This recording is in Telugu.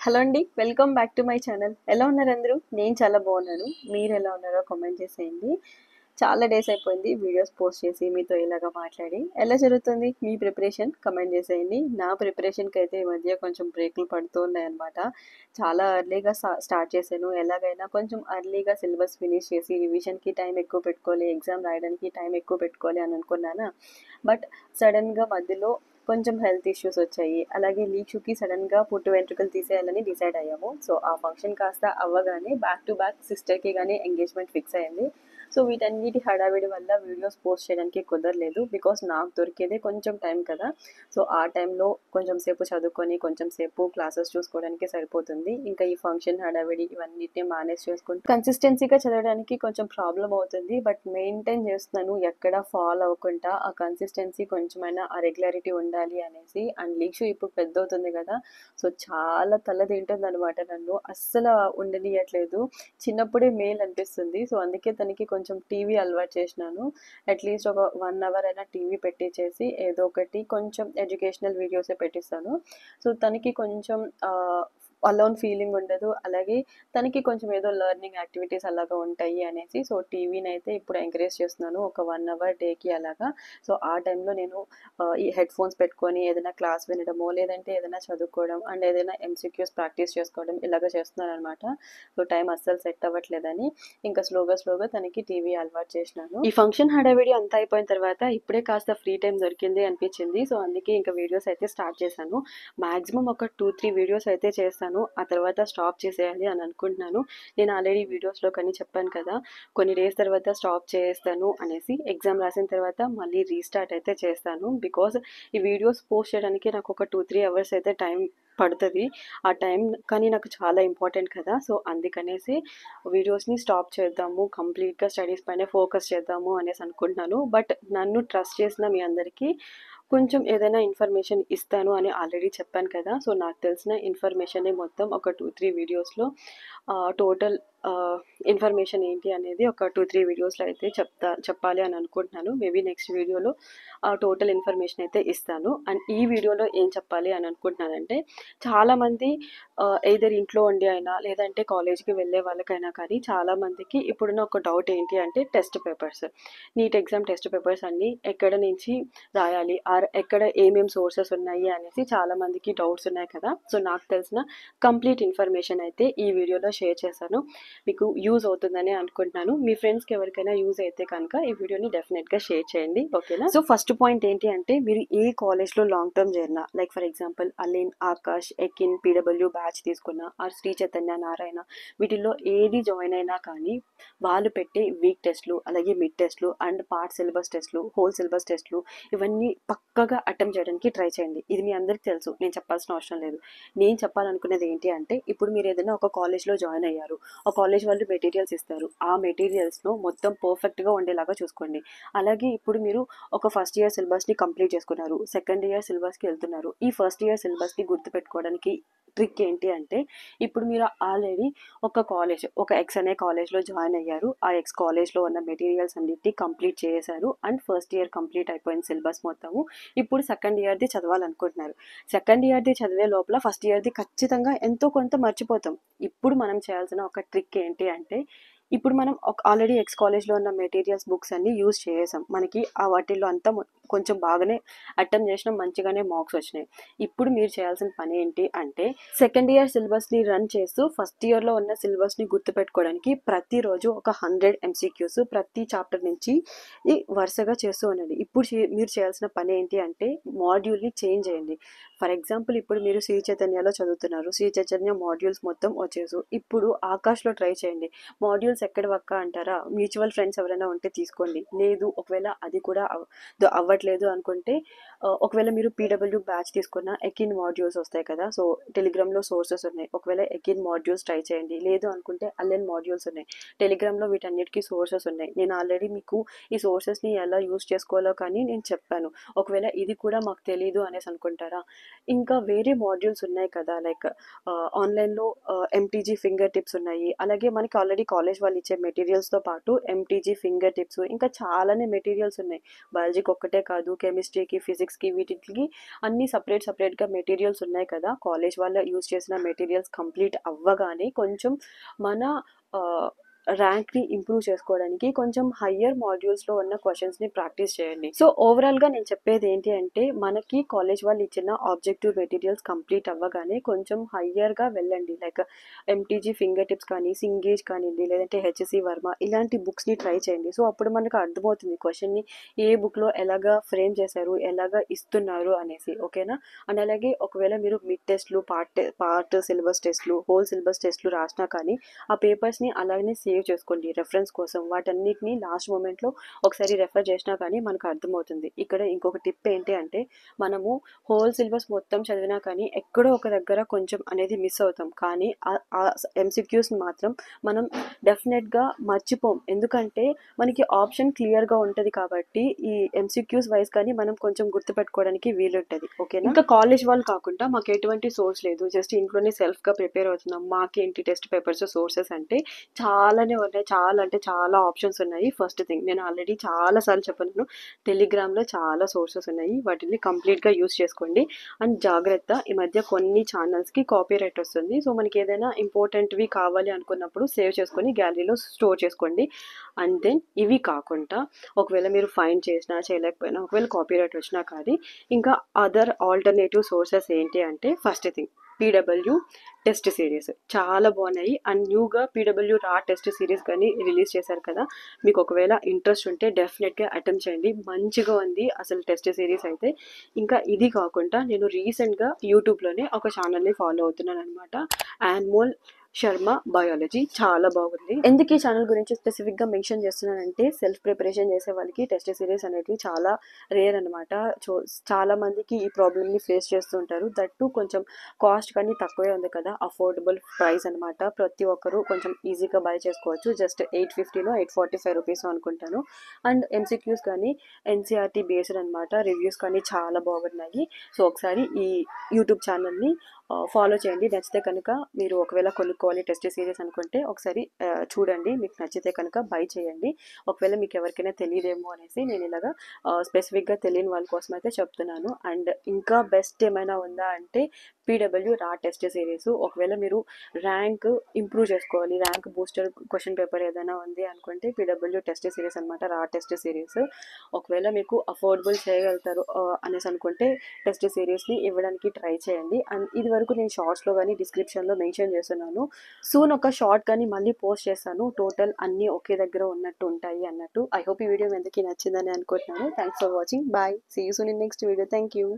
హలో అండి. Welcome back to my channel. ఎలా ఉన్నారు అందరూ? నేను చాలా బాగున్నాను. మీరు ఎలా ఉన్నారో కామెంట్ చేసేయండి. చాలా డేస్ అయిపోయింది వీడియోస్ పోస్ట్ చేసి మీతో ఇలాగా మాట్లాడి. ఎలా జరుగుతుంది మీ ప్రిపరేషన్? కమెంట్ చేసేయండి. నా ప్రిపరేషన్కి అయితే ఈ మధ్య కొంచెం బ్రేకులు పడుతూ ఉన్నాయన్నమాట. చాలా ఎర్లీగా స్టార్ట్ చేశాను. ఎలాగైనా కొంచెం ఎర్లీగా సిలబస్ ఫినిష్ చేసి రివిజన్కి టైం ఎక్కువ పెట్టుకోవాలి, ఎగ్జామ్ రాయడానికి టైం ఎక్కువ పెట్టుకోవాలి అని అనుకున్నాను. బట్ సడన్గా మధ్యలో కొంచెం హెల్త్ ఇష్యూస్ వచ్చాయి. అలాగే లీచుకి సడన్గా పుట్టు వెంట్రుకలు తీసేయాలని డిసైడ్ అయ్యాము. సో ఆ ఫంక్షన్ కాస్త అవ్వగానే బ్యాక్ టు బ్యాక్ సిస్టర్కి కానీ ఎంగేజ్మెంట్ ఫిక్స్ అయింది. సో వీటన్నిటి హడావిడి వల్ల వీడియోస్ పోస్ట్ చేయడానికి కుదరలేదు. బికాస్ నాకు దొరికేదే కొంచెం టైం కదా. సో ఆ టైంలో కొంచెం సేపు చదువుకొని కొంచెం సేపు క్లాసెస్ చూసుకోవడానికి సరిపోతుంది. ఇంకా ఈ ఫంక్షన్ హడావిడి ఇవన్నిటిని మేనేజ్ చేసుకుంటూ కన్సిస్టెన్సీగా చదవడానికి కొంచెం ప్రాబ్లం అవుతుంది. బట్ మెయింటైన్ చేస్తున్నాను, ఎక్కడ ఫాల్ అవ్వకుండా. ఆ కన్సిస్టెన్సీ కొంచెమైనా ఆ రెగ్యులారిటీ ఉండాలి అనేసి. అండ్ లీక్షు ఇప్పుడు పెద్ద అవుతుంది కదా, సో చాలా తల తింటుంది అనమాట. నన్ను అస్సలు ఉండనియట్లేదు. చిన్నప్పుడే మేల్ అనిపిస్తుంది. సో అందుకే తనకి కొంచెం టీవీ అలవాటు చేసినాను. అట్లీస్ట్ ఒక 1 hour అయినా టీవీ పెట్టించేసి ఏదో ఒకటి కొంచెం ఎడ్యుకేషనల్ వీడియోసే పెట్టిస్తాను. సో తనకి కొంచెం అలోన్ ఫీలింగ్ ఉండదు. అలాగే తనకి కొంచెం ఏదో లెర్నింగ్ యాక్టివిటీస్ అలాగా ఉంటాయి అనేసి. సో టీవీని అయితే ఇప్పుడు ఎంకరేజ్ చేస్తున్నాను ఒక 1 hour డేకి అలాగా. సో ఆ టైంలో నేను ఈ హెడ్ ఫోన్స్ పెట్టుకొని ఏదైనా క్లాస్ వినడమో, లేదంటే ఏదైనా చదువుకోవడం అండ్ ఏదైనా ఎంసీక్యూస్ ప్రాక్టీస్ చేసుకోవడం ఇలాగ చేస్తున్నాను అనమాట. సో టైం అస్సలు సెట్ అవ్వట్లేదని ఇంకా స్లోగా తనకి టీవీ అలవాటు చేసినాను. ఈ ఫంక్షన్ హడావిడి అంతా అయిపోయిన తర్వాత ఇప్పుడే కాస్త ఫ్రీ టైం దొరికింది అనిపించింది. సో అందుకే ఇంకా వీడియోస్ అయితే స్టార్ట్ చేశాను. మాక్సిమం ఒక 2-3 వీడియోస్ అయితే చేస్తాను. ఆ తర్వాత స్టాప్ చేసేయాలి అని అనుకుంటున్నాను. నేను ఆల్రెడీ వీడియోస్లో కానీ చెప్పాను కదా, కొన్ని డేస్ తర్వాత స్టాప్ చేస్తాను అనేసి. ఎగ్జామ్ రాసిన తర్వాత మళ్ళీ రీస్టార్ట్ అయితే చేస్తాను. బికాజ్ ఈ వీడియోస్ పోస్ట్ చేయడానికి నాకు ఒక 2-3 hours అయితే టైం పడుతుంది. ఆ టైం కానీ నాకు చాలా ఇంపార్టెంట్ కదా. సో అందుకనేసి వీడియోస్ని స్టాప్ చేద్దాము, కంప్లీట్గా స్టడీస్ పైన ఫోకస్ చేద్దాము అనేసి అనుకుంటున్నాను. బట్ నన్ను ట్రస్ట్ చేసిన మీ అందరికీ కొంచెం ఏదైనా ఇన్ఫర్మేషన్ ఇస్తాను అని ఆల్రెడీ చెప్పాను కదా. సో నాకు తెలిసిన ఇన్ఫర్మేషన్ని మొత్తం ఒక 2-3 వీడియోస్లో టోటల్ ఇన్ఫర్మేషన్ ఏంటి అనేది ఒక 2-3 వీడియోస్లో అయితే చెప్పాలి అని అనుకుంటున్నాను. మేబీ నెక్స్ట్ వీడియోలో టోటల్ ఇన్ఫర్మేషన్ అయితే ఇస్తాను. అండ్ ఈ వీడియోలో ఏం చెప్పాలి అని అనుకుంటున్నానంటే, చాలామంది ఎయిదర్ ఇంట్లో ఉండి అయినా లేదంటే కాలేజ్కి వెళ్ళే వాళ్ళకైనా కానీ చాలామందికి ఇప్పుడున్న ఒక డౌట్ ఏంటి అంటే test papers, NEET exam test papers అన్నీ ఎక్కడ నుంచి రాయాలి, ఆర్ ఎక్కడ ఏమేమి సోర్సెస్ ఉన్నాయి అనేసి చాలామందికి డౌట్స్ ఉన్నాయి కదా. సో నాకు తెలిసిన కంప్లీట్ ఇన్ఫర్మేషన్ అయితే ఈ వీడియోలో షేర్ చేశాను. మీకు యూజ్ అవుతుందని అనుకుంటున్నాను. మీ ఫ్రెండ్స్కి ఎవరికైనా యూజ్ అయితే కనుక ఈ వీడియోని డెఫినెట్గా షేర్ చేయండి, ఓకేనా. సో ఫస్ట్ పాయింట్ ఏంటి అంటే, మీరు ఏ కాలేజ్లో లాంగ్ టర్మ్ చేరినా, like for example Allen, Aakash, ఎకిన్, పీడబ్ల్యూ బ్యాచ్ తీసుకున్నా, ఆర్ శ్రీ చైతన్య, నారాయణ, వీటిల్లో ఏది జాయిన్ అయినా కానీ వాళ్ళు పెట్టే వీక్ టెస్ట్లు, అలాగే మిడ్ టెస్ట్లు అండ్ పార్ట్ సిలబస్ టెస్ట్లు, హోల్ సిలబస్ టెస్ట్లు ఇవన్నీ పక్కగా అటెంప్ట్ చేయడానికి ట్రై చేయండి. ఇది మీ అందరికీ తెలుసు, నేను చెప్పాల్సిన అవసరం లేదు. నేను చెప్పాలనుకునేది ఏంటి అంటే, ఇప్పుడు మీరు ఏదైనా ఒక కాలేజ్లో జాయిన్ అయ్యారు, ఆ కాలేజ్ వాళ్ళు మెటీరియల్స్ ఇస్తారు. ఆ మెటీరియల్స్ను మొత్తం పర్ఫెక్ట్గా ఉండేలాగా చూసుకోండి. అలాగే ఇప్పుడు మీరు ఒక ఫస్ట్ ఇయర్ సిలబస్ని కంప్లీట్ చేసుకున్నారు, సెకండ్ ఇయర్ సిలబస్కి వెళ్తున్నారు. ఈ ఫస్ట్ ఇయర్ సిలబస్ని గుర్తుపెట్టుకోవడానికి ట్రిక్ ఏంటి అంటే, ఇప్పుడు మీరు ఆల్రెడీ ఒక కాలేజ్, ఒక ఎక్స్ అనే కాలేజ్లో జాయిన్ అయ్యారు. ఆ ఎక్స్ కాలేజ్లో ఉన్న మెటీరియల్స్ అన్నిటిని కంప్లీట్ చేశారు అండ్ ఫస్ట్ ఇయర్ కంప్లీట్ అయిపోయిన సిలబస్ మొత్తము. ఇప్పుడు సెకండ్ ఇయర్ది చదవాలనుకుంటున్నారు. సెకండ్ ఇయర్ది చదివే లోపల ఫస్ట్ ఇయర్ది ఖచ్చితంగా ఎంతో కొంత మర్చిపోతాం. ఇప్పుడు మనం చేయాల్సిన ఒక ట్రిక్ ఏంటి అంటే, ఇప్పుడు మనం ఆల్రెడీ ఎక్స్ కాలేజ్లో ఉన్న మెటీరియల్స్ బుక్స్ అన్ని యూజ్ చేసాం. మనకి ఆ వాటిల్లో అంతా కొంచెం బాగానే అటెంప్ట్ చేసినాం, మంచిగానే మార్క్స్ వచ్చినాయి. ఇప్పుడు మీరు చేయాల్సిన పని ఏంటి అంటే, సెకండ్ ఇయర్ సిలబస్ని రన్ చేస్తూ ఫస్ట్ ఇయర్లో ఉన్న సిలబస్ని గుర్తుపెట్టుకోవడానికి ప్రతిరోజు ఒక 100 MCQs ప్రతి చాప్టర్ నుంచి వరుసగా చేస్తూ ఉండండి. ఇప్పుడు మీరు చేయాల్సిన పని ఏంటి అంటే, మాడ్యూల్ని చేంజ్ చేయండి. ఫర్ ఎగ్జాంపుల్ ఇప్పుడు మీరు శ్రీ చైతన్యలో చదువుతున్నారు, శ్రీ చైతన్య మాడ్యూల్స్ మొత్తం వచ్చేసు. ఇప్పుడు ఆకాష్లో ట్రై చేయండి. మాడ్యూల్స్ ఎక్కడ వక్క అంటారా, మ్యూచువల్ ఫ్రెండ్స్ ఎవరైనా ఉంటే తీసుకోండి. లేదు ఒకవేళ అది కూడా అవ్వట్లేదు అనుకుంటే, ఒకవేళ మీరు పీడబ్ల్యూ బ్యాచ్ తీసుకున్న ఎకిన్ మాడ్యూల్స్ వస్తాయి కదా. సో టెలిగ్రామ్లో సోర్సెస్ ఉన్నాయి, ఒకవేళ ఎకిన్ మాడ్యూల్స్ ట్రై చేయండి. లేదు అనుకుంటే అలెన్ మాడ్యూల్స్ ఉన్నాయి, టెలిగ్రామ్లో వీటన్నిటికీ సోర్సెస్ ఉన్నాయి. నేను ఆల్రెడీ మీకు ఈ సోర్సెస్ని ఎలా యూజ్ చేసుకోవాలో కానీ నేను చెప్పాను. ఒకవేళ ఇది కూడా మాకు తెలీదు అనేసి అనుకుంటారా, ఇంకా వేరే మాడ్యూల్స్ ఉన్నాయి కదా, లైక్ ఆన్లైన్లో ఎంటీజీ ఫింగర్ టిప్స్ ఉన్నాయి. అలాగే మనకి ఆల్రెడీ కాలేజ్ వాళ్ళు ఇచ్చే మెటీరియల్స్తో పాటు ఎంటీజీ ఫింగర్ టిప్స్ ఇంకా చాలానే మెటీరియల్స్ ఉన్నాయి. బయాలజీకి ఒక్కటే కాదు, కెమిస్ట్రీకి, ఫిజిక్స్కి, వీటికి అన్ని సపరేట్గా మెటీరియల్స్ ఉన్నాయి కదా. కాలేజ్ వాళ్ళ యూజ్ చేసిన మెటీరియల్స్ కంప్లీట్ అవ్వగానే కొంచెం మన ర్యాంక్ని ఇంప్రూవ్ చేసుకోవడానికి కొంచెం హయ్యర్ మాడ్యూల్స్లో ఉన్న క్వశ్చన్స్ని ప్రాక్టీస్ చేయండి. సో ఓవరాల్గా నేను చెప్పేది ఏంటి అంటే, మనకి కాలేజ్ వాళ్ళు ఇచ్చిన ఆబ్జెక్టివ్ మెటీరియల్స్ కంప్లీట్ అవ్వగానే కొంచెం హయ్యర్గా వెళ్ళండి. లైక్ ఎంటీజీ ఫింగర్ టిప్స్ కానీ, సింగేజ్ కానివ్వండి, లేదంటే హెచ్ఎస్సి వర్మ ఇలాంటి బుక్స్ని ట్రై చేయండి. సో అప్పుడు మనకు అర్థమవుతుంది క్వశ్చన్ని ఏ బుక్లో ఎలాగా ఫ్రేమ్ చేశారు, ఎలాగా ఇస్తున్నారు అనేసి. ఓకేనా? అండ్ అలాగే ఒకవేళ మీరు మిడ్ టెస్ట్లు, పార్ట్ సిలబస్ టెస్ట్లు, హోల్ సిలబస్ టెస్ట్లు రాసినా కానీ ఆ పేపర్స్ని అలాగనే సేవ్ చేసుకోండి రెఫరెన్స్ కోసం. వాటన్నిటిని లాస్ట్ మూమెంట్లో ఒకసారి రెఫర్ చేసినా కానీ మనకు అర్థమవుతుంది. ఇక్కడ ఇంకొక టిప్ ఏంటి అంటే, మనము హోల్ సిలబస్ మొత్తం చదివినా కానీ ఎక్కడో ఒక దగ్గర కొంచెం అనేది మిస్ అవుతాం. కానీ ఆ ఎంసీక్యూస్ని మాత్రం మనం డెఫినెట్గా మర్చిపోం. ఎందుకంటే మనకి ఆప్షన్ క్లియర్గా ఉంటుంది కాబట్టి ఈ ఎంసీక్యూస్ వైజ్ కానీ మనం కొంచెం గుర్తుపెట్టుకోవడానికి వీలుంటుంది. ఓకేనా? ఇంకా కాలేజ్ వాళ్ళు కాకుండా మాకు ఎటువంటి సోర్స్ లేదు, జస్ట్ ఇంట్లోనే సెల్ఫ్గా ప్రిపేర్ అవుతున్నాం, మాకేంటి టెస్ట్ పేపర్స్ సోర్సెస్ అంటే చాలానే ఉన్నాయి. చాలా అంటే చాలా ఆప్షన్స్ ఉన్నాయి. ఫస్ట్ థింగ్, నేను ఆల్రెడీ చాలాసార్లు చెప్పాను, టెలిగ్రామ్లో చాలా సోర్సెస్ ఉన్నాయి, వాటిని కంప్లీట్గా యూస్ చేసుకోండి. అండ్ జాగ్రత్త, ఈ మధ్య కొన్ని ఛానల్స్కి కాపీరైట్ వస్తుంది. సో మనకి ఏదైనా ఇంపార్టెంట్వి కావాలి అనుకున్నప్పుడు సేవ్ చేసుకొని గ్యాలరీలో స్టోర్ చేసుకోండి. అండ్ దెన్ ఇవి కాకుండా ఒకవేళ మీరు ఫైండ్ చేసినా చేయలేకపోయినా, ఒకవేళ కాపీరైట్ వచ్చినా కానీ ఇంకా అదర్ ఆల్టర్నేటివ్ సోర్సెస్ ఏంటి అంటే, first thing PW test series చాలా బాగున్నాయి. అండ్ న్యూగా పీడబ్ల్యూ రా టెస్ట్ సిరీస్ కానీ రిలీజ్ చేశారు కదా. మీకు ఒకవేళ ఇంట్రెస్ట్ ఉంటే డెఫినెట్గా అటెంప్ట్ చేయండి, మంచిగా ఉంది అసలు టెస్ట్ సిరీస్ అయితే. ఇంకా ఇది కాకుండా నేను రీసెంట్గా యూట్యూబ్లోనే ఒక ఛానల్ని ఫాలో అవుతున్నాను అనమాట, యాన్మోల్ శర్మ బయాలజీ. చాలా బాగుంది. ఎందుకు ఈ ఛానల్ గురించి స్పెసిఫిక్గా మెన్షన్ చేస్తున్నానంటే, సెల్ఫ్ ప్రిపరేషన్ చేసే వాళ్ళకి టెస్ట్ సిరీస్ అనేవి చాలా రేర్ అనమాట. చాలా మందికి ఈ ప్రాబ్లమ్ని ఫేస్ చేస్తుంటారు. దట్టు కొంచెం కాస్ట్ కానీ తక్కువే ఉంది కదా, అఫోర్డబుల్ ప్రైస్ అనమాట. ప్రతి ఒక్కరు కొంచెం ఈజీగా బై చేసుకోవచ్చు. జస్ట్ 850 845 రూపీస్ అనుకుంటాను. అండ్ ఎంసీక్యూస్ కానీ ఎన్సీఆర్టీ బేస్డ్ అనమాట. రివ్యూస్ కానీ చాలా బాగున్నాయి. సో ఒకసారి ఈ యూట్యూబ్ ఛానల్ని ఫాలో చేయండి. నచ్చితే కనుక మీరు ఒకవేళ కొనుక్కోవాలి టెస్ట్ సిరీస్ అనుకుంటే ఒకసారి చూడండి, మీకు నచ్చితే కనుక బై చేయండి. ఒకవేళ మీకు ఎవరికైనా తెలియదేమో అనేసి నేను ఇలాగా స్పెసిఫిక్గా తెలియని వాళ్ళ కోసం అయితే చెప్తున్నాను. అండ్ ఇంకా బెస్ట్ ఏమైనా ఉందా అంటే పీడబ్ల్యూ రా టెస్ట్ సిరీస్. ఒకవేళ మీరు ర్యాంక్ ఇంప్రూవ్ చేసుకోవాలి, ర్యాంక్ బూస్టర్ క్వశ్చన్ పేపర్ ఏదైనా ఉంది అనుకుంటే పీడబ్ల్యూ టెస్ట్ సిరీస్ అనమాట, రా టెస్ట్ సిరీస్. ఒకవేళ మీకు అఫోర్డబుల్ చేయగలుగుతారు అనేసి అనుకుంటే టెస్ట్ సిరీస్ని ఇవ్వడానికి ట్రై చేయండి. అండ్ ఇది వరకు నేను షార్ట్స్లో కానీ డిస్క్రిప్షన్లో మెన్షన్ చేస్తున్నాను. సూన్ ఒక షార్ట్ కానీ మళ్ళీ పోస్ట్ చేస్తాను, టోటల్ అన్నీ ఒకే దగ్గర ఉన్నట్టు ఉంటాయి అన్నట్టు. ఐ హోప్ ఈ వీడియో ఎందుకు నచ్చిందని అనుకుంటున్నాను. Thanks for watching. Bye. See you soon in next video. Thank you.